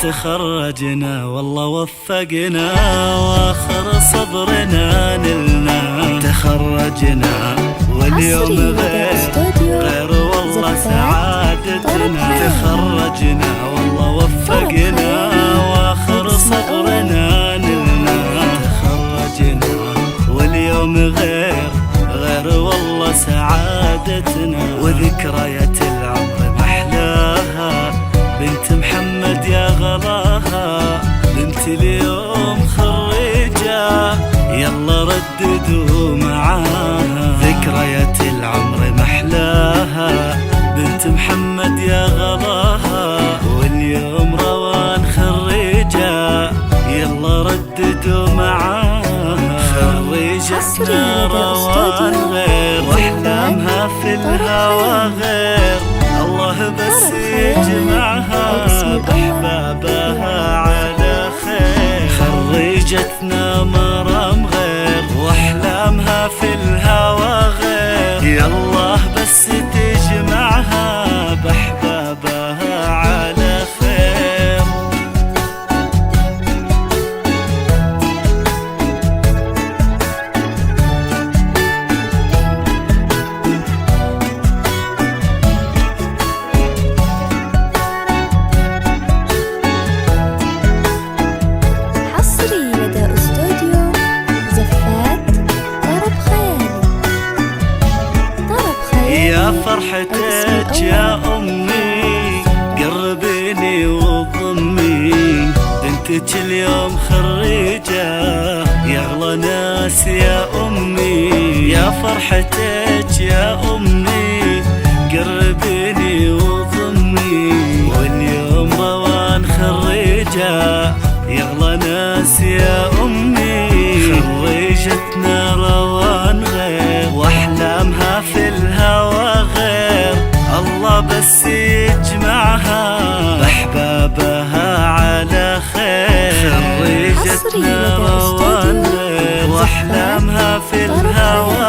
تخرجنا والله وفقنا واخر صبرنا نلنا. تخرجنا واليوم غير والله سعادتنا. تخرجنا والله وفقنا واخر صبرنا نلنا. تخرجنا واليوم غير والله سعادتنا. وذكريات العمر محلاها بنت محمد يا غلاها. بنت اليوم خريجة يلا رددوا معاها. ذكريات العمر محلاها بنت محمد يا غلاها. واليوم روان خريجة يلا رددوا معاها. خريجتنا روان غير واحلامها في الهوى غير. الله بس يجمعها بأحبابها على خير. خريجتنا مرام غير واحلامها في الهوى غير. يالله بس تجمعها بأحبابها على خير. يا فرحتك يا أمي قربيني وضمي. بنتك اليوم خريجة يا أغلى ناس يا أمي. يا فرحتك يا أمي قربيني وضمي. واليوم روان خريجة يا أغلى ناس يا أمي. خريجتنا روان غير واحلامها في الهوى غير. الله بس يجمعها بأحبابها على خير. خريجتنا روان غير واحلامها في الهوى